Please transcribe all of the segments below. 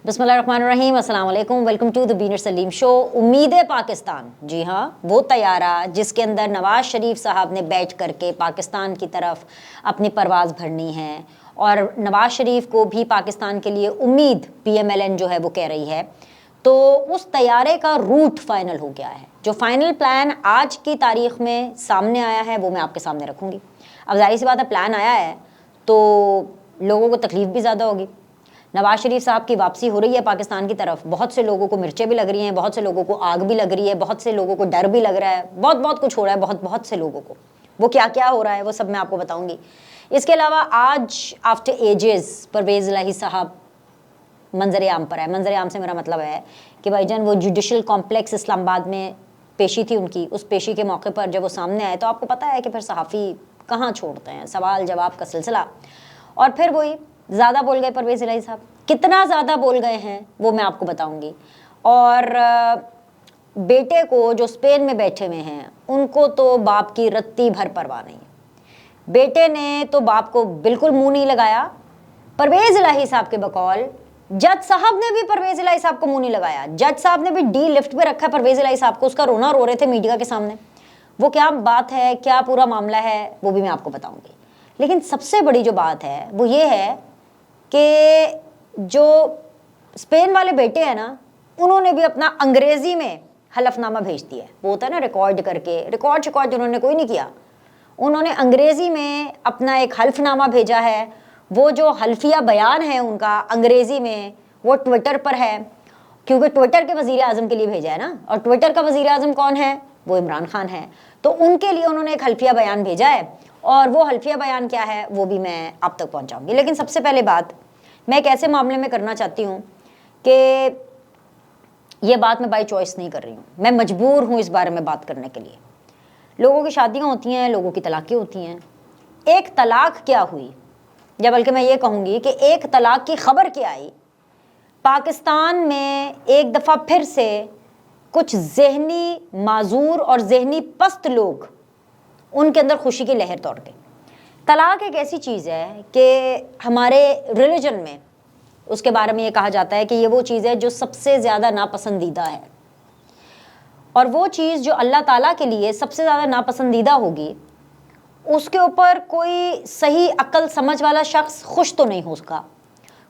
بسم اللہ الرحمن الرحیم، السلام علیکم، ویلکم ٹو دی بینر سلیم شو۔ امید پاکستان، جی ہاں، وہ طیارہ جس کے اندر نواز شریف صاحب نے بیٹھ کر کے پاکستان کی طرف اپنی پرواز بھرنی ہے، اور نواز شریف کو بھی پاکستان کے لیے امید PMLN جو ہے وہ کہہ رہی ہے، تو اس طیارے کا روٹ فائنل ہو گیا ہے۔ جو فائنل پلان آج کی تاریخ میں سامنے آیا ہے وہ میں آپ کے سامنے رکھوں گی۔ اب ظاہر سی بات ہے، پلان آیا ہے تو لوگوں کو تکلیف بھی زیادہ ہوگی۔ نواز شریف صاحب کی واپسی ہو رہی ہے پاکستان کی طرف، بہت سے لوگوں کو مرچیں بھی لگ رہی ہیں، بہت سے لوگوں کو آگ بھی لگ رہی ہے، بہت سے لوگوں کو ڈر بھی لگ رہا ہے، بہت کچھ ہو رہا ہے بہت سے لوگوں کو۔ وہ کیا ہو رہا ہے وہ سب میں آپ کو بتاؤں گی۔ اس کے علاوہ آج آفٹر ایجز پرویز الہی صاحب منظر عام پر ہے۔ منظر عام سے میرا مطلب ہے کہ بھائی جان وہ جوڈیشل کمپلیکس اسلام آباد میں پیشی تھی ان کی، اس پیشی کے موقع پر جب وہ سامنے آئے تو آپ کو پتہ ہے کہ پھر صحافی کہاں چھوڑتے ہیں، سوال جواب کا سلسلہ، اور پھر وہی زیادہ بول گئے پرویز الہی صاحب۔ کتنا زیادہ بول گئے ہیں وہ میں آپ کو بتاؤں گی۔ اور بیٹے کو جو اسپین میں بیٹھے ہوئے ہیں ان کو تو باپ کی رتی بھر پرواہ نہیں ہے۔ بیٹے نے تو باپ کو بالکل منہ نہیں لگایا۔ پرویز الہی صاحب کے بقول جج صاحب نے بھی پرویز الہی صاحب کو منہ نہیں لگایا۔ جج صاحب نے بھی ڈی لفٹ پہ رکھا پرویز الہی صاحب کو، اس کا رونا رو رہے تھے میڈیا کے سامنے۔ وہ کیا بات ہے، کیا پورا معاملہ ہے، وہ بھی میں آپ کو بتاؤں گی۔ لیکن سب سے بڑی جو بات ہے وہ یہ ہے کہ جو اسپین والے بیٹے ہیں نا، انہوں نے بھی اپنا انگریزی میں حلف نامہ بھیج دیا ہے۔ وہ ہوتا ہے نا ریکارڈ کر کے، ریکارڈ انہوں نے کوئی نہیں کیا، انہوں نے انگریزی میں اپنا ایک حلف نامہ بھیجا ہے۔ وہ جو حلفیہ بیان ہے ان کا انگریزی میں، وہ ٹویٹر پر ہے، کیونکہ ٹویٹر کے وزیر اعظم کے لیے بھیجا ہے نا، اور ٹویٹر کا وزیر اعظم کون ہے؟ وہ عمران خان ہے۔ تو ان کے لیے انہوں نے ایک حلفیہ بیان بھیجا ہے، اور وہ حلفیہ بیان کیا ہے وہ بھی میں آپ تک پہنچاؤں گی۔ لیکن سب سے پہلے بات میں ایک ایسے معاملے میں کرنا چاہتی ہوں کہ یہ بات میں بائی چوائس نہیں کر رہی ہوں، میں مجبور ہوں اس بارے میں بات کرنے کے لیے۔ لوگوں کی شادیاں ہوتی ہیں، لوگوں کی طلاقیں ہوتی ہیں۔ ایک طلاق کیا ہوئی، یا بلکہ میں یہ کہوں گی کہ ایک طلاق کی خبر کیا آئی، پاکستان میں ایک دفعہ پھر سے کچھ ذہنی معذور اور ذہنی پست لوگ، ان کے اندر خوشی کی لہر دوڑ گئی۔ طلاق ایک ایسی چیز ہے کہ ہمارے ریلیجن میں اس کے بارے میں یہ کہا جاتا ہے کہ یہ وہ چیز ہے جو سب سے زیادہ ناپسندیدہ ہے، اور وہ چیز جو اللہ تعالیٰ کے لیے سب سے زیادہ ناپسندیدہ ہوگی اس کے اوپر کوئی صحیح عقل سمجھ والا شخص خوش تو نہیں ہو سکا۔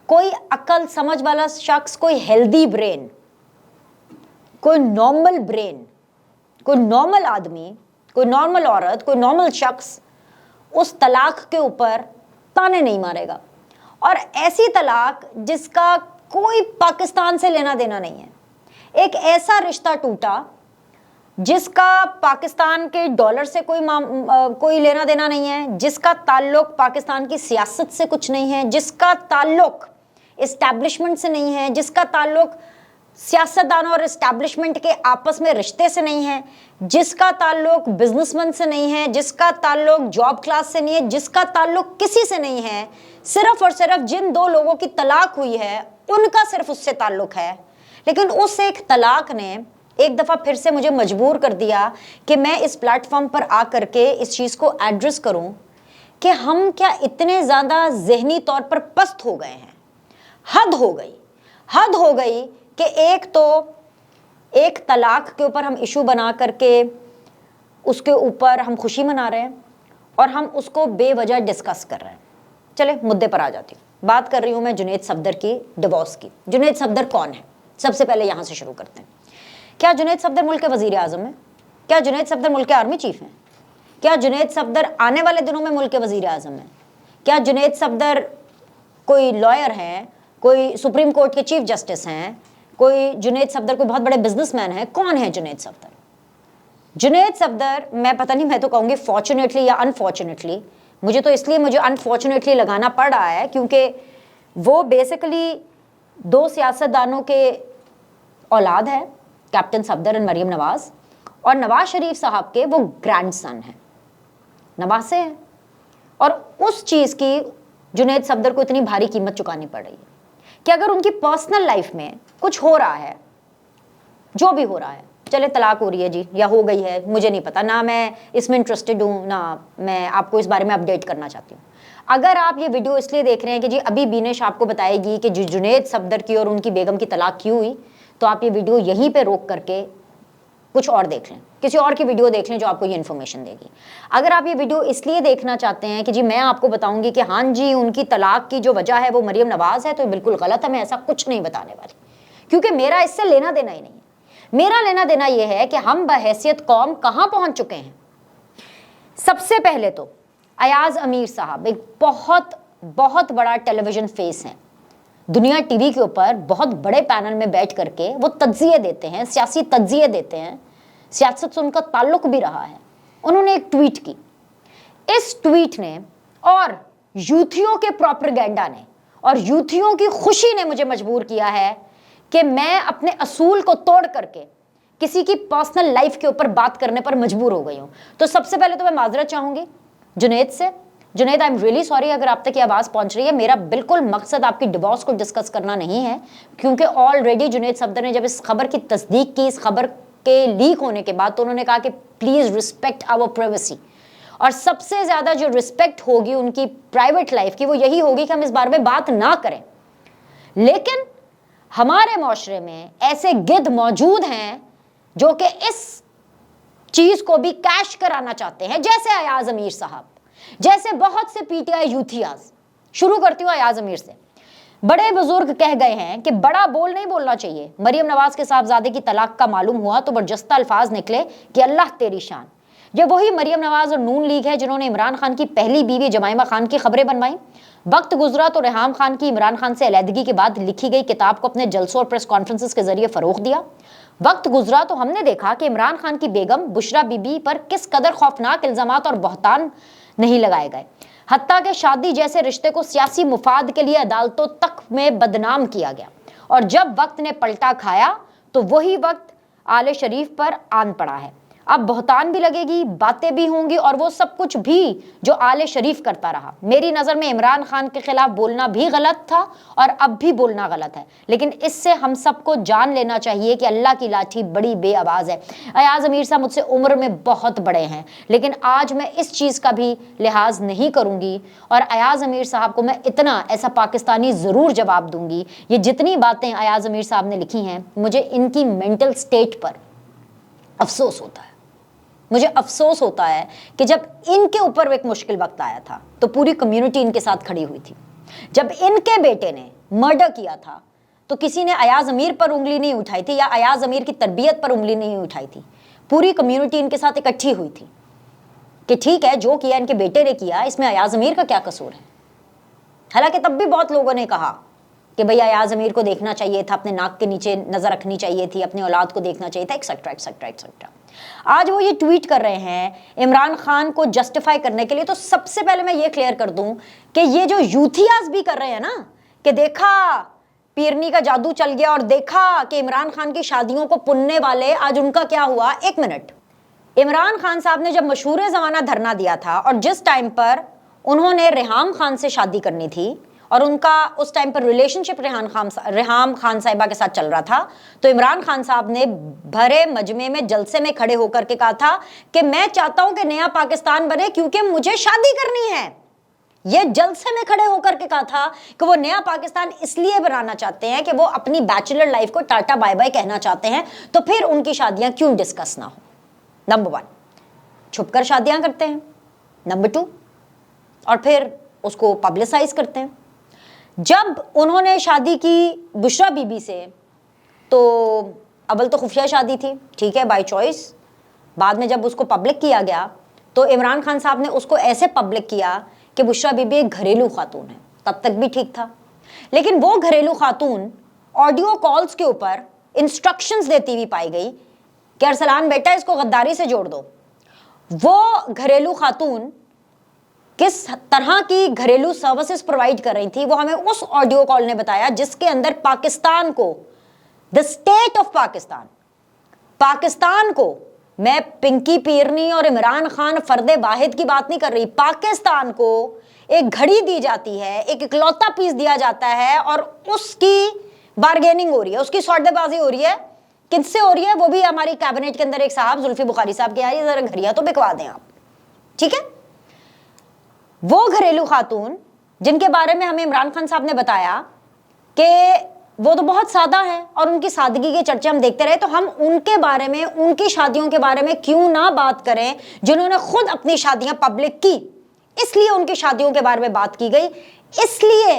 کوئی عقل سمجھ والا شخص، کوئی ہیلدی برین، کوئی نارمل برین، کوئی نارمل آدمی، کوئی نارمل عورت، کوئی نارمل شخص اس طلاق کے اوپر تانے نہیں مارے گا۔ اور ایسی طلاق جس کا کوئی پاکستان سے لینا دینا نہیں ہے، ایک ایسا رشتہ ٹوٹا جس کا پاکستان کے ڈالر سے کوئی لینا دینا نہیں ہے، جس کا تعلق پاکستان کی سیاست سے کچھ نہیں ہے، جس کا تعلق اسٹیبلشمنٹ سے نہیں ہے، جس کا تعلق سیاستدانوں اور اسٹیبلشمنٹ کے آپس میں رشتے سے نہیں ہے، جس کا تعلق بزنس مین سے نہیں ہے، جس کا تعلق جاب کلاس سے نہیں ہے، جس کا تعلق کسی سے نہیں ہے، صرف اور صرف جن دو لوگوں کی طلاق ہوئی ہے ان کا صرف اس سے تعلق ہے۔ لیکن اس ایک طلاق نے ایک دفعہ پھر سے مجھے مجبور کر دیا کہ میں اس پلیٹ فارم پر آ کر کے اس چیز کو ایڈریس کروں کہ ہم کیا اتنے زیادہ ذہنی طور پر پست ہو گئے ہیں۔ حد ہو گئی کہ ایک طلاق کے اوپر ہم ایشو بنا کر کے اس کے اوپر ہم خوشی منا رہے ہیں، اور ہم اس کو بے وجہ ڈسکس کر رہے ہیں۔ چلے مدے پر آ جاتی ہوں، بات کر رہی ہوں میں جنید صفدر کی ڈیورس کی۔ جنید صفدر کون ہے؟ سب سے پہلے یہاں سے شروع کرتے ہیں۔ کیا جنید صفدر ملک کے وزیر اعظم ہیں؟ کیا جنید صفدر ملک کے آرمی چیف ہیں؟ کیا جنید صفدر آنے والے دنوں میں ملک کے وزیر اعظم ہیں؟ کیا جنید صفدر کوئی لائر ہیں، کوئی سپریم کورٹ کے چیف جسٹس ہیں، کوئی جنید صفدر کوئی بہت بڑے بزنس مین ہیں؟ کون ہے جنید صفدر؟ جنید صفدر، میں پتہ نہیں، میں تو کہوں گی فارچونیٹلی یا انفارچونیٹلی، مجھے انفارچونیٹلی لگانا پڑ رہا ہے، کیونکہ وہ بیسیکلی دو سیاستدانوں کے اولاد ہے، کیپٹن صفدر اور مریم نواز، اور نواز شریف صاحب کے وہ گرینڈ سن ہیں، نواسے ہیں، اور اس چیز کی جنید صفدر کو اتنی بھاری قیمت چکانی پڑ رہی ہے کہ اگر ان کی پرسنل لائف میں کچھ ہو رہا ہے، جو بھی ہو رہا ہے، چلے طلاق ہو رہی ہے جی یا ہو گئی ہے، مجھے نہیں پتا، نہ میں اس میں انٹرسٹڈ ہوں، نہ میں آپ کو اس بارے میں اپڈیٹ کرنا چاہتی ہوں۔ اگر آپ یہ ویڈیو اس لیے دیکھ رہے ہیں کہ جی ابھی بینش آپ کو بتائے گی کہ جنید صفدر کی اور ان کی بیگم کی طلاق کیوں ہوئی، تو آپ یہ ویڈیو یہیں پہ روک کر کے کچھ اور دیکھ لیں، کسی اور کی ویڈیو دیکھ لیں جو آپ کو یہ انفارمیشن دے گی۔ اگر آپ یہ ویڈیو اس لیے دیکھنا چاہتے ہیں کہ جی میں آپ کو بتاؤں گی کہ ہاں جی ان کی طلاق کی جو وجہ ہے وہ مریم نواز ہے، تو یہ بالکل غلط ہے، میں ایسا کچھ نہیں بتانے والی، کیونکہ میرا اس سے لینا دینا ہی نہیں ہے۔ میرا لینا دینا یہ ہے کہ ہم بحیثیت قوم کہاں پہنچ چکے ہیں۔ سب سے پہلے تو ایاز امیر صاحب ایک بہت بہت بڑا ٹیلی ویژن فیس ہیں، دنیا ٹی وی کے اوپر بہت بڑے پینل میں بیٹھ کر کے وہ تجزیے دیتے ہیں، سیاسی تجزیے دیتے ہیں، سیاست سے ان کا تعلق بھی رہا ہے۔ انہوں نے ایک ٹویٹ کی، اس ٹویٹ نے اور یوتھیوں کے پروپیگنڈا نے اور یوتھیوں کی خوشی نے مجھے مجبور کیا ہے کہ میں اپنے اصول کو توڑ کر کے کسی کی پرسنل لائف کے اوپر بات کرنے پر مجبور ہو گئی ہوں۔ تو سب سے پہلے تو میں معذرت چاہوں گی جنید سے۔ جنید آئی ایم ریئلی سوری اگر آپ تک یہ آواز پہنچ رہی ہے، میرا بالکل مقصد آپ کی ڈیورس کو ڈسکس کرنا نہیں ہے، کیونکہ آلریڈی جنید صفدر نے جب اس خبر کی تصدیق کی، اس خبر کے لیک ہونے کے بعد، تو انہوں نے کہا کہ پلیز رسپیکٹ آور پرائیویسی، اور سب سے زیادہ جو رسپیکٹ ہوگی ان کی پرائیویٹ لائف کی وہ یہی ہوگی کہ ہم اس بارے میں بات نہ کریں۔ لیکن ہمارے معاشرے میں ایسے گدھ موجود ہیں جو کہ اس چیز کو بھی کیش کرانا چاہتے ہیں، جیسے ایاز امیر صاحب، جیسے بہت سے پی ٹی آئی یوتھیاز۔ شروع کرتی ہوں ایاز امیر سے۔ بڑے بزرگ کہہ گئے ہیں کہ بڑا بول نہیں بولنا چاہیے، مریم نواز کے صاحبزادے کی طلاق کا معلوم ہوا تو برجستہ الفاظ نکلے کہ اللہ تیری شان۔ یہ وہی مریم نواز اور نون لیگ ہے جنہوں نے عمران خان کی پہلی بیوی جمائمہ خان کی خبریں بنوائیں۔ وقت گزرا تو ریحام خان کی عمران خان سے علیحدگی کے بعد لکھی گئی کتاب کو اپنے جلسوں اور پریس کانفرنسز کے ذریعے فروغ دیا۔ وقت گزرا تو ہم نے دیکھا کہ عمران خان کی بیگم بشرا بی بی پر کس قدر خوفناک الزامات اور بہتان نہیں لگائے گئے، حتیٰ کہ شادی جیسے رشتے کو سیاسی مفاد کے لیے عدالتوں تک میں بدنام کیا گیا، اور جب وقت نے پلٹا کھایا تو وہی وقت آل شریف پر آن پڑا ہے۔ اب بہتان بھی لگے گی، باتیں بھی ہوں گی، اور وہ سب کچھ بھی جو آل شریف کرتا رہا۔ میری نظر میں عمران خان کے خلاف بولنا بھی غلط تھا اور اب بھی بولنا غلط ہے، لیکن اس سے ہم سب کو جان لینا چاہیے کہ اللہ کی لاٹھی بڑی بے آواز ہے۔ ایاز امیر صاحب مجھ سے عمر میں بہت بڑے ہیں، لیکن آج میں اس چیز کا بھی لحاظ نہیں کروں گی، اور ایاز امیر صاحب کو میں اتنا ایسا پاکستانی ضرور جواب دوں گی۔ یہ جتنی باتیں ایاز امیر صاحب نے لکھی ہیں، مجھے ان کی مینٹل سٹیٹ پر افسوس ہوتا ہے۔ مجھے افسوس ہوتا ہے کہ جب ان کے اوپر ایک مشکل وقت آیا تھا تو پوری کمیونٹی ان کے ساتھ کھڑی ہوئی تھی۔ جب ان کے بیٹے نے مرڈر کیا تھا تو کسی نے ایاز امیر پر انگلی نہیں اٹھائی تھی، یا ایاز امیر کی تربیت پر انگلی نہیں اٹھائی تھی۔ پوری کمیونٹی ان کے ساتھ اکٹھی ہوئی تھی کہ ٹھیک ہے، جو کیا ان کے بیٹے نے کیا، اس میں ایاز امیر کا کیا قصور ہے۔ حالانکہ تب بھی بہت لوگوں نے کہا کہ بھئی ایاز امیر کو دیکھنا چاہیے تھا، اپنے ناک کے نیچے نظر رکھنی چاہیے تھی، اپنی اولاد کو دیکھنا چاہیے تھا، ایکسیکٹرا ایکسیکٹرا ایکسیکٹرا۔ آج وہ یہ ٹویٹ کر رہے ہیں عمران خان کو جسٹیفائی کرنے کے لیے۔ تو سب سے پہلے میں یہ کلیئر کر دوں کہ یہ جو یوتھیاز بھی کر رہے ہیں نا کہ دیکھا پیرنی کا جادو چل گیا، اور دیکھا کہ عمران خان کی شادیوں کو پننے والے، آج ان کا کیا ہوا۔ ایک منٹ، عمران خان صاحب نے جب مشہور زمانہ دھرنا دیا تھا اور جس ٹائم پر انہوں نے ریحام خان سے شادی کرنی تھی، اور ان کا اس ٹائم پر ریلیشن شپ ریحام خان صاحبہ کے ساتھ چل رہا تھا، تو عمران خان صاحب نے بھرے مجمع میں جلسے میں کھڑے ہو کر کے کہا تھا کہ میں چاہتا ہوں کہ نیا پاکستان بنے کیونکہ مجھے شادی کرنی ہے۔ یہ جلسے میں کھڑے ہو کر کے کہا تھا کہ وہ نیا پاکستان اس لیے بنانا چاہتے ہیں کہ وہ اپنی بیچلر لائف کو ٹاٹا بائی بائی کہنا چاہتے ہیں، تو پھر ان کی شادیاں کیوں ڈسکس نہ ہو۔ نمبر 1، چھپ کر شادیاں کرتے ہیں۔ نمبر 2، اور پھر اس کو پبلسائز کرتے ہیں۔ جب انہوں نے شادی کی بشرا بی بی سے، تو اول تو خفیہ شادی تھی، ٹھیک ہے، بائی چوائس۔ بعد میں جب اس کو پبلک کیا گیا تو عمران خان صاحب نے اس کو ایسے پبلک کیا کہ بشرا بی بی ایک گھریلو خاتون ہے۔ تب تک بھی ٹھیک تھا، لیکن وہ گھریلو خاتون آڈیو کالز کے اوپر انسٹرکشنز دیتی ہوئی پائی گئی کہ ارسلان بیٹا اس کو غداری سے جوڑ دو۔ وہ گھریلو خاتون کس طرح کی گھریلو سروسز پرووائڈ کر رہی تھی وہ ہمیں اس آڈیو کال نے بتایا، جس کے اندر پاکستان کو، دا اسٹیٹ آف پاکستان کو، میں پنکی پیرنی اور عمران خان فرد واحد کی بات نہیں کر رہی، پاکستان کو ایک گھڑی دی جاتی ہے، ایک اکلوتا پیس دیا جاتا ہے، اور اس کی بارگیننگ ہو رہی ہے، اس کی سودے بازی ہو رہی ہے۔ کن سے ہو رہی ہے؟ وہ بھی ہماری کیبنٹ کے اندر ایک صاحب زلفی بخاری صاحب کے آئے، ذرا گھڑیاں تو بکوا دیں آپ، ٹھیک ہے۔ وہ گھریلو خاتون جن کے بارے میں ہمیں عمران خان صاحب نے بتایا کہ وہ تو بہت سادہ ہے اور ان کی سادگی کے چرچے ہم دیکھتے رہے, تو ہم ان کے بارے میں, ان کی شادیوں کے بارے میں کیوں نہ بات کریں جنہوں نے خود اپنی شادیاں پبلک کی. اس لیے ان کی شادیوں کے بارے میں بات کی گئی, اس لیے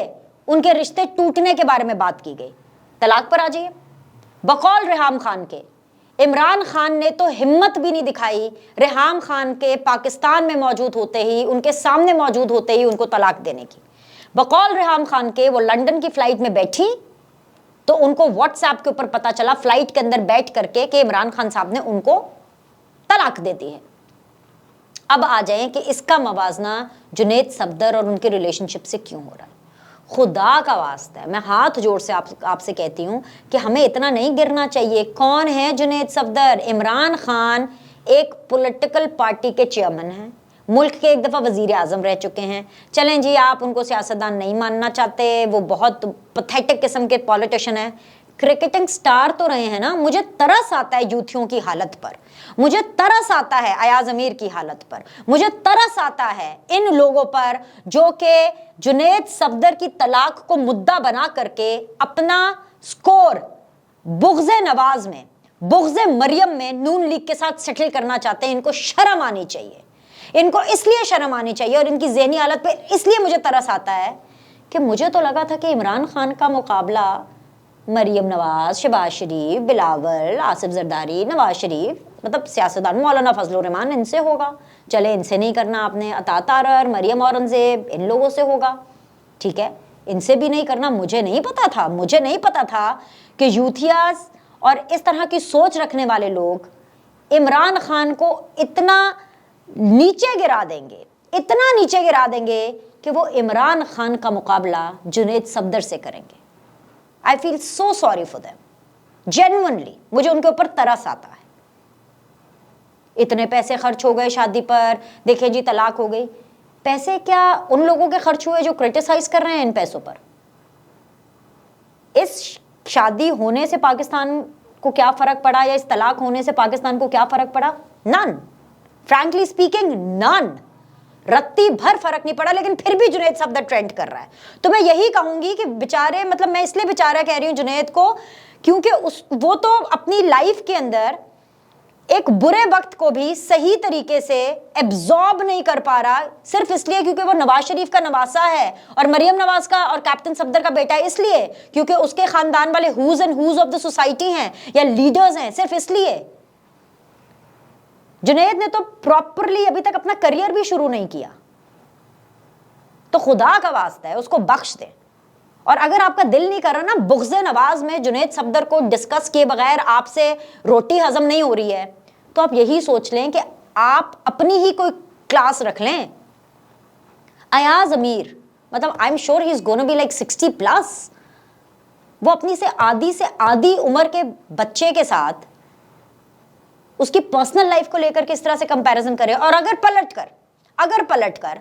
ان کے رشتے ٹوٹنے کے بارے میں بات کی گئی. طلاق پر آ جائیے. بقول ریحام خان کے, عمران خان نے تو ہمت بھی نہیں دکھائی ریحام خان کے پاکستان میں موجود ہوتے ہی, ان کے سامنے موجود ہوتے ہی ان کو طلاق دینے کی. بقول ریحام خان کے وہ لنڈن کی فلائٹ میں بیٹھی تو ان کو واٹس ایپ کے اوپر پتا چلا فلائٹ کے اندر بیٹھ کر کے کہ عمران خان صاحب نے ان کو طلاق دے دی ہے. اب آ جائیں کہ اس کا موازنہ جنید صفدر اور ان کے ریلیشن شپ سے کیوں ہو رہا ہے. خدا کا واسطہ ہے, میں ہاتھ جوڑ سے آپ سے کہتی ہوں کہ ہمیں اتنا نہیں گرنا چاہیے. کون ہے جنید صفدر؟ عمران خان ایک پولیٹیکل پارٹی کے چیئرمین ہیں, ملک کے ایک دفعہ وزیر اعظم رہ چکے ہیں. چلیں جی, آپ ان کو سیاستدان نہیں ماننا چاہتے, وہ بہت پتھیٹک قسم کے پولیٹیشین ہیں, کرکٹنگ سٹار تو رہے ہیں نا. مجھے ترس آتا ہے یوتھیوں کی حالت پر, مجھے ترس آتا ہے ایاز امیر کی حالت پر, مجھے ترس آتا ہے ان لوگوں پر جو کہ جنید صفدر کی طلاق کو مدعا بنا کر کے اپنا سکور بغض نواز میں, بغض مریم میں نون لیگ کے ساتھ سیٹل کرنا چاہتے ہیں. ان کو شرم آنی چاہیے, ان کو اس لیے شرم آنی چاہیے, اور ان کی ذہنی حالت پہ اس لیے مجھے ترس آتا ہے کہ مجھے تو لگا تھا کہ عمران خان کا مقابلہ مریم نواز, شہباز شریف, بلاول, آصف زرداری, نواز شریف, مطلب سیاستدان, مولانا فضل الرحمان, ان سے ہوگا. چلے ان سے نہیں کرنا آپ نے, عطا تارر, مریم اورنگزیب, ان لوگوں سے ہوگا, ٹھیک ہے, ان سے بھی نہیں کرنا. مجھے نہیں پتا تھا کہ یوتھیاز اور اس طرح کی سوچ رکھنے والے لوگ عمران خان کو اتنا نیچے گرا دیں گے کہ وہ عمران خان کا مقابلہ جنید صفدر سے کریں گے. I feel so sorry for them. Genuinely, مجھے ان کے اوپر ترس آتا ہے. اتنے پیسے خرچ ہو گئے شادی پر, دیکھیں جی طلاق ہو گئی. پیسے کیا ان لوگوں کے خرچ ہوئے جو کرٹیسائز کر رہے ہیں ان پیسوں پر؟ اس شادی ہونے سے پاکستان کو کیا فرق پڑا, یا اس طلاق ہونے سے پاکستان کو کیا فرق پڑا؟ نن. فرینکلی اسپیکنگ, نن. رتی بھر فرق نہیں پڑا, لیکن پھر بھی جنید صفدر ٹرینڈ کر رہا ہے. تو میں یہی کہوں گی کہ بیچارے, مطلب میں اس لیے بیچارہ کہہ رہی ہوں جنید کو, کیونکہ وہ تو اپنی لائف کے اندر ایک برے وقت کو بھی صحیح طریقے سے ایبزارب نہیں کر پا رہا, صرف اس لیے کیونکہ وہ نواز شریف کا نواسا ہے اور مریم نواز کا اور کیپٹن صفدر کا بیٹا ہے, اس لیے کیونکہ اس کے خاندان والے who's and who's of the society ہیں یا لیڈرز ہیں, صرف اس لیے. جنید نے تو پراپرلی ابھی تک اپنا کریئر بھی شروع نہیں کیا. تو خدا کا واسطہ ہے اس کو بخش دیں. اور اگر آپ کا دل نہیں کر رہا نا بغض نواز میں جنید صفدر کو ڈسکس کیے بغیر آپ سے روٹی ہضم نہیں ہو رہی ہے, تو آپ یہی سوچ لیں کہ آپ اپنی ہی کوئی کلاس رکھ لیں. ایاز امیر, مطلب I am sure he is gonna be like 60+. وہ اپنی سے آدھی عمر کے بچے کے ساتھ اس کی پرسنل لائف کو لے کر کس طرح سے کمپیریزن کرے. اور اگر پلٹ کر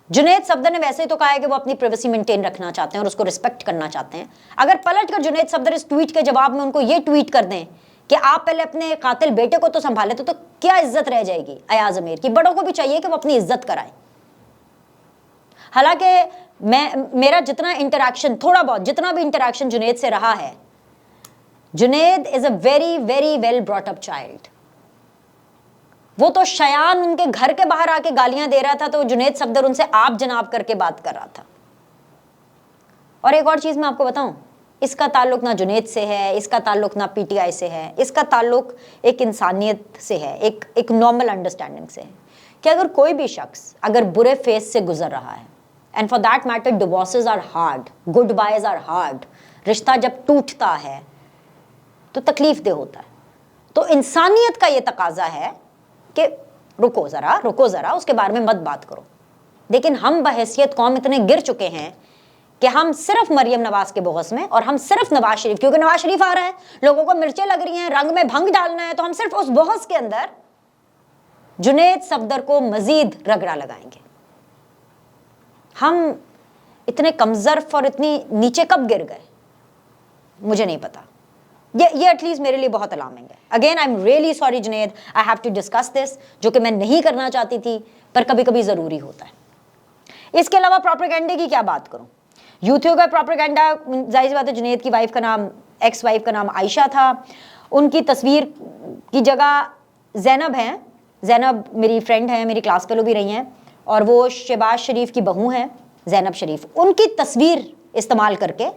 جنید صفدر نے ویسے تو کہا ہے کہ وہ اپنی پریویسی مینٹین رکھنا چاہتے ہیں اور اس کو رسپیکٹ کرنا چاہتے ہیں, اگر پلٹ کر جنید صفدر اس ٹویٹ کے جواب میں ان کو یہ ٹویٹ کر دیں کہ آپ پہلے اپنے قاتل بیٹے کو تو سنبھالے, تو کیا عزت رہ جائے گی ایاز امیر کی؟ بڑوں کو بھی چاہیے کہ وہ اپنی عزت کرائیں. حالانکہ میرا جتنا انٹریکشن, تھوڑا بہت جتنا بھی انٹریکشن جنید سے رہا ہے, Junaid is a very very well brought up child. وہ تو شیان ان کے گھر کے باہر آ کے گالیاں دے رہا تھا تو جنید صفدر ان سے آپ جناب کر کے بات کر رہا تھا. اور ایک اور چیز میں آپ کو بتاؤں, اس کا تعلق نہ جنید سے ہے, اس کا تعلق نہ پی ٹی آئی سے ہے, اس کا تعلق ایک انسانیت سے ہے, ایک نارمل انڈرسٹینڈنگ سے ہے کہ اگر کوئی بھی شخص اگر برے فیز سے گزر رہا ہے, and for that matter divorces are hard, good boys are hard, رشتہ جب ٹوٹتا ہے تو تکلیف دہ ہوتا ہے, تو انسانیت کا یہ تقاضا ہے کہ رکو ذرا اس کے بارے میں مت بات کرو. لیکن ہم بحیثیت قوم اتنے گر چکے ہیں کہ ہم صرف مریم نواز کے بغض میں, اور ہم صرف نواز شریف, کیونکہ نواز شریف آ رہا ہے, لوگوں کو مرچیں لگ رہی ہیں, رنگ میں بھنگ ڈالنا ہے, تو ہم صرف اس بغض کے اندر جنید صفدر کو مزید رگڑا لگائیں گے. ہم اتنے کمزرف اور اتنی نیچے کب گر گئے مجھے نہیں پتا. یہ ایٹ لیسٹ میرے لیے بہت الارمنگ ہے. Again I am really sorry Junaid, I have to discuss this, جو کہ میں نہیں کرنا چاہتی تھی پر کبھی کبھی ضروری ہوتا ہے. اس کے علاوہ پروپیگنڈے کی کیا بات کروں. یوتھیوں کا پروپیگنڈا، ظاہر سی بات ہے جنید کی وائف کا نام، ایکس وائف کا نام عائشہ تھا، ان کی تصویر کی جگہ زینب ہیں. زینب میری فرینڈ ہیں، میری کلاس فیلو بھی رہی ہیں، اور وہ شہباز شریف کی بہو ہیں زینب شریف. ان کی تصویر استعمال کر کے،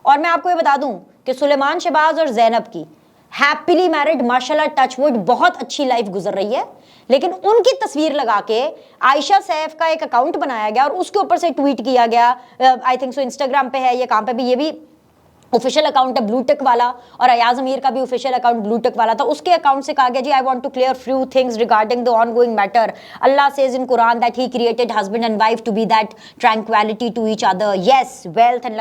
اور میں آپ کو یہ بتا دوں کہ سلیمان شہباز اور زینب کی ہیپیلی میرڈ ماشاءاللہ ٹچ وڈ بہت اچھی لائف گزر رہی ہے، لیکن ان کی تصویر لگا کے عائشہ سیف کا ایک اکاؤنٹ بنایا گیا اور اس کے اوپر سے ٹویٹ کیا گیا. آئی تھنک سو انسٹاگرام پہ ہے، یہ کہاں پہ بھی، یہ بھی آفیشیل اکاؤنٹ ہے بلو ٹک والا، اور ایاز امیر کا بھی آفیشیل اکاؤنٹ بلو ٹک والا تھا. اس کے اکاؤنٹ سے کہا گیا جی I want to clear few things regarding the ongoing matter. Allah says in Quran that he created husband and wife to be that tranquility to each other. Yes, wealth and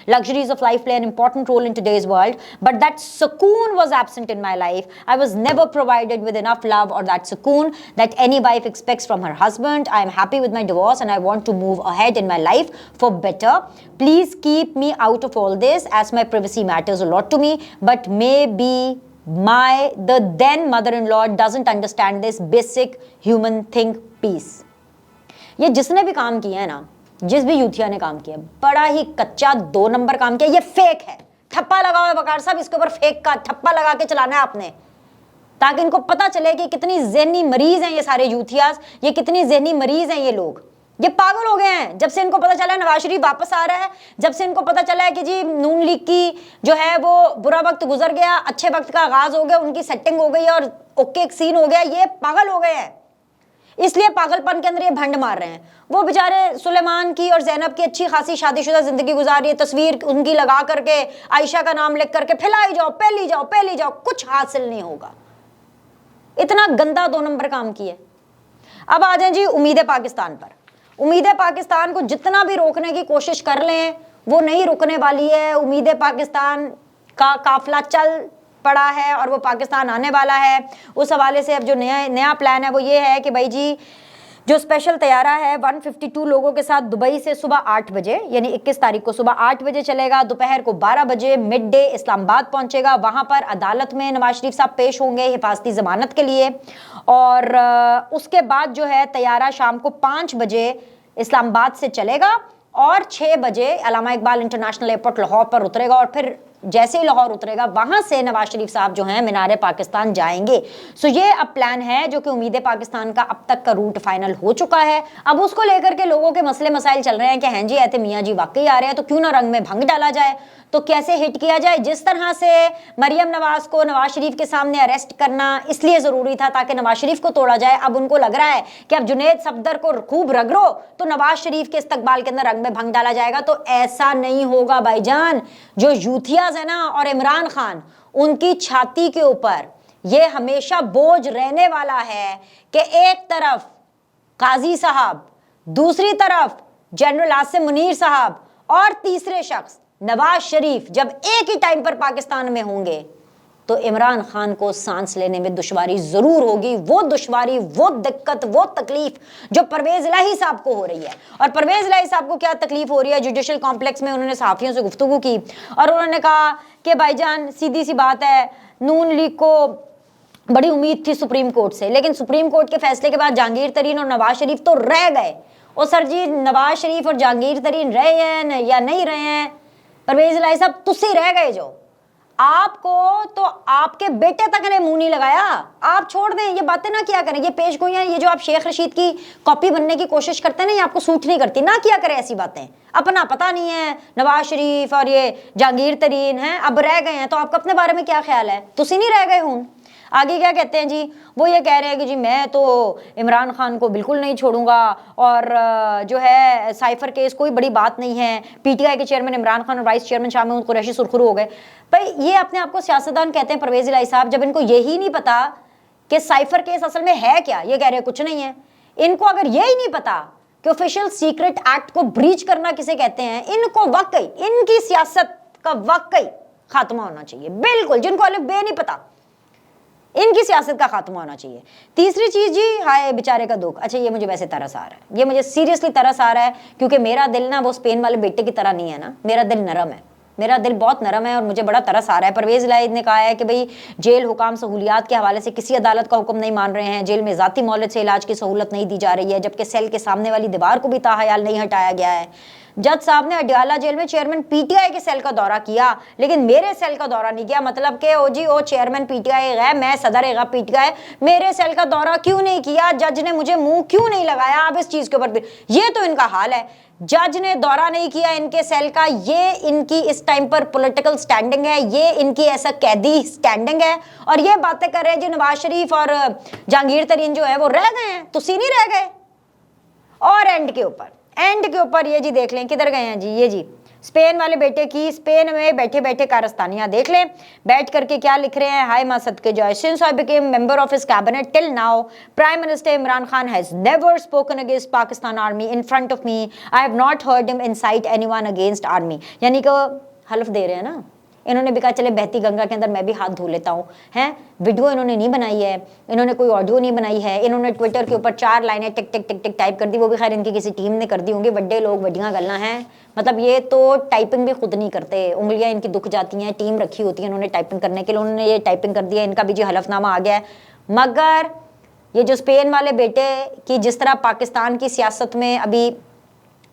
luxuries of life play an important role in today's world, but that sukoon was absent in my life. I was never provided with enough love or that sukoon that any wife expects from her husband. I am happy with my divorce and I want to move ahead in my life for better. Please keep me out of all this as my privacy matters a lot to me, but maybe the then mother-in-law doesn't understand this basic human thing. Peace. یہ جس نے بھی کام کیا ہے نا، جس بھی یوتھیا نے کام کیا، بڑا ہی کچا 2 نمبر کام کیا. یہ فیک ہے، ٹھپا لگاؤ ہے بکار صاحب، اس کے اوپر فیک کا ٹھپا لگا کے چلانا ہے آپ نے، تاکہ ان کو پتہ چلے کہ کتنی ذہنی مریض ہیں یہ سارے یوتھیاز، یہ کتنی ذہنی مریض ہیں یہ لوگ. یہ پاگل ہو گئے ہیں. جب سے ان کو پتہ چلا ہے نواز شریف واپس آ رہا ہے، جب سے ان کو پتہ چلا ہے کہ جی نون لیگ کی جو ہے وہ برا وقت گزر گیا، اچھے وقت کا آغاز ہو گیا، ان کی سیٹنگ ہو گئی اور اوکے ایک سین ہو گیا، یہ پاگل ہو گئے ہیں. اس لیے پاگل پن کے اندر یہ بھنڈ مار رہے ہیں. وہ بیچارے سلیمان کی اور زینب کی اچھی خاصی شادی شدہ زندگی گزاری ہے، تصویر ان کی لگا کر کے عائشہ کا نام لکھ کر کے پھیلائی جاؤ، پھیلی جاؤ، کچھ حاصل نہیں ہوگا. اتنا گندا 2 نمبر کام کیا. اب آ جائیں جی امید پاکستان پر. امید پاکستان کو جتنا بھی روکنے کی کوشش کر لیں وہ نہیں رکنے والی ہے. امید پاکستان کا قافلہ چل پڑا ہے اور وہ پاکستان آنے والا ہے. اس حوالے سے اب جو نیا پلان ہے وہ یہ ہے کہ بھائی جی جو اسپیشل طیارہ ہے 152 لوگوں کے ساتھ دبئی سے صبح 8 بجے یعنی 21 تاریخ کو صبح 8 بجے چلے گا، دوپہر کو 12 بجے مڈ ڈے اسلام آباد پہنچے گا. وہاں پر عدالت میں نواز شریف صاحب پیش ہوں گے حفاظتی ضمانت کے لیے، اور اس کے بعد جو ہے طیارہ شام کو 5 بجے اسلام آباد سے چلے گا اور 6 بجے علامہ اقبال انٹرنیشنل ایئرپورٹ لاہور پر اترے گا، اور پھر جیسے ہی لاہور اترے گا وہاں سے نواز شریف صاحب جو ہیں مینار پاکستان جائیں گے. سو یہ اب پلان ہے جو کہ امید پاکستان کا اب تک کا روٹ فائنل ہو چکا ہے. اب اس کو لے کر کے لوگوں کے مسئلے مسائل چل رہے ہیں کہ ہیں جی ایتے میاں جی واقعی آ رہے ہیں تو کیوں نہ رنگ میں بھنگ ڈالا جائے، تو کیسے ہٹ کیا جائے. جس طرح سے مریم نواز کو نواز شریف کے سامنے اریسٹ کرنا اس لیے ضروری تھا تاکہ نواز شریف کو توڑا جائے، اب ان کو لگ رہا ہے کہ اب جنید صفدر کو خوب رگڑو تو نواز شریف کے استقبال کے اندر رنگ میں بھنگ ڈالا جائے گا. تو ایسا نہیں ہوگا بھائی جان. جو یوتھیاز ہیں نا اور عمران خان، ان کی چھاتی کے اوپر یہ ہمیشہ بوجھ رہنے والا ہے کہ ایک طرف قاضی صاحب، دوسری طرف جنرل عاصم منیر صاحب، اور تیسرے شخص نواز شریف جب ایک ہی ٹائم پر پاکستان میں ہوں گے تو عمران خان کو سانس لینے میں دشواری ضرور ہوگی. وہ دشواری، وہ دقت، وہ تکلیف جو پرویز الہی صاحب کو ہو رہی ہے. اور پرویز الہی صاحب کو کیا تکلیف ہو رہی ہے؟ جوڈیشل کمپلیکس میں انہوں نے صحافیوں سے گفتگو کی اور انہوں نے کہا کہ بھائی جان سیدھی سی بات ہے، نون لیگ کو بڑی امید تھی سپریم کورٹ سے، لیکن سپریم کورٹ کے فیصلے کے بعد جہانگیر ترین اور نواز شریف تو رہ گئے. اور سر جی نواز شریف اور جہانگیر ترین رہے ہیں یا نہیں رہے ہیں، پرویز الہی صاحب تسی رہ گئے. جو آپ کو تو آپ کے بیٹے تک نے منہ نہیں لگایا. آپ چھوڑ دیں یہ باتیں نہ کیا کریں، یہ پیش گوئیاں، یہ جو آپ شیخ رشید کی کاپی بننے کی کوشش کرتے ہیں نا، یہ آپ کو سوٹ نہیں کرتی. نہ کیا کریں ایسی باتیں. اپنا پتہ نہیں ہے نواز شریف اور یہ جہانگیر ترین ہیں اب رہ گئے ہیں، تو آپ کا اپنے بارے میں کیا خیال ہے؟ تسی نہیں رہ گئے ہوں. آگے کیا کہتے ہیں جی، وہ یہ کہہ رہے ہیں کہ جی میں تو عمران خان کو بالکل نہیں چھوڑوں گا، اور جو ہے سائفر کیس کوئی بڑی بات نہیں ہے. پی ٹی آئی کے چیئرمین عمران خان اور وائس چیئرمین شاہ محمود قریشی سرخرو ہو گئے. بھائی یہ اپنے آپ کو سیاستدان کہتے ہیں پرویز الہی صاحب، جب ان کو یہی نہیں پتا کہ سائفر کیس اصل میں ہے کیا. یہ کہہ رہے ہیں کچھ نہیں ہے. ان کو اگر یہی نہیں پتا کہ آفیشیل سیکرٹ ایکٹ کو بریچ کرنا کسے کہتے ہیں، ان کو واقعی ان کی سیاست کا واقعی خاتمہ ہونا چاہیے. بالکل جن کو الف بے نہیں پتا ان کی سیاست کا خاتمہ ہونا چاہیے. تیسری چیز جی، ہائے بیچارے کا دکھ. اچھا یہ مجھے ویسے ترس آ رہا ہے، یہ مجھے سیریسلی ترس آ رہا ہے، کیونکہ میرا دل نا وہ اسپین والے بیٹے کی طرح نہیں ہے نا، میرا دل نرم ہے. میرا دل بہت نرم ہے اور مجھے بڑا ترس آ رہا ہے. پرویز الہی نے کہا ہے کہ بھئی جیل حکام سہولیات کے حوالے سے کسی عدالت کا حکم نہیں مان رہے ہیں, جیل میں ذاتی مہلت سے علاج کی سہولت نہیں دی جا رہی ہے, جبکہ سیل کے سامنے والی دیوار کو بھی تاحیال نہیں ہٹایا گیا ہے. جج صاحب نے اڈیالہ جیل میں چیئرمین پی ٹی آئی کے سیل کا دورہ کیا لیکن میرے سیل کا دورہ نہیں کیا. مطلب کہ او جی او چیئرمین پی ٹی آئی ہے, میں صدر ہے پی ٹی آئی, میرے سیل کا دورہ کیوں نہیں کیا, جج نے مجھے منہ کیوں نہیں لگایا. اب اس چیز کے اوپر یہ تو ان کا حال ہے, جج نے دورہ نہیں کیا ان کے سیل کا, یہ ان کی اس ٹائم پر پولیٹیکل سٹینڈنگ ہے, یہ ان کی ایسا قیدی سٹینڈنگ ہے. اور یہ باتیں کر رہے ہیں جی نواز شریف اور جہانگیر ترین جو ہے وہ رہ گئے ہیں, تسی نہیں رہ گئے. اور اینڈ کے اوپر یہ جی دیکھ لیں کدھر گئے ہیں جی, یہ جی اسپین والے بیٹے کی اسپین میں بیٹھے بیٹھے کارستانیاں دیکھ لیں, بیٹھ کر کے کیا لکھ رہے ہیں. ہائے ماں صدقے جائے, since I became member of his cabinet till now, Prime Minister Imran Khan has never spoken against Pakistan army in front of me. I have not heard him incite anyone against army. یعنی کہ حلف دے رہے ہیں نا, انہوں نے بھی کہا چلے بہتی گنگا کے اندر میں بھی ہاتھ دھو لیتا ہوں. ہیں ویڈیو انہوں نے نہیں بنائی ہے, انہوں نے کوئی آڈیو نہیں بنائی ہے, انہوں نے ٹویٹر کے اوپر 4 لائنیں ٹک ٹک ٹک ٹک ٹائپ کر دی, وہ بھی خیر ان کی کسی ٹیم نے کر دی ہوں گی. بڑے لوگ بڑیاں گلاں ہیں, مطلب یہ تو ٹائپنگ بھی خود نہیں کرتے, انگلیاں ان کی دکھ جاتی ہیں, ٹیم رکھی ہوتی ہے انہوں نے ٹائپنگ کرنے کے لیے, انہوں نے یہ ٹائپنگ کر دیا, ان کا بھی جی حلف نامہ آ گیا ہے. مگر یہ جو اسپین والے بیٹے کی جس طرح پاکستان کی سیاست میں ابھی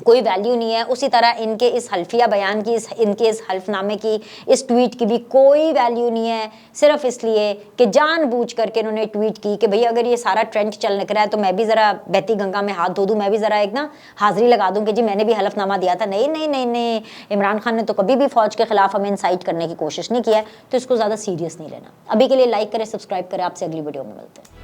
کوئی ویلیو نہیں ہے, اسی طرح ان کے اس حلفیہ بیان کی, ان کے اس حلف نامے کی, اس ٹویٹ کی بھی کوئی ویلیو نہیں ہے, صرف اس لیے کہ جان بوجھ کر کے انہوں نے ٹویٹ کی کہ بھئی اگر یہ سارا ٹرینڈ چل نکلا ہے تو میں بھی ذرا بہتی گنگا میں ہاتھ دھو دوں, میں بھی ذرا ایک نا حاضری لگا دوں کہ جی میں نے بھی حلف نامہ دیا تھا. نہیں نہیں نہیں نہیں, عمران خان نے تو کبھی بھی فوج کے خلاف ہمیں انسائٹ کرنے کی کوشش نہیں کیا ہے, تو اس کو زیادہ سیریس نہیں لینا. ابھی کے لیے لائک کریں, سبسکرائب کریں, آپ سے اگلی ویڈیو میں ملتے ہیں.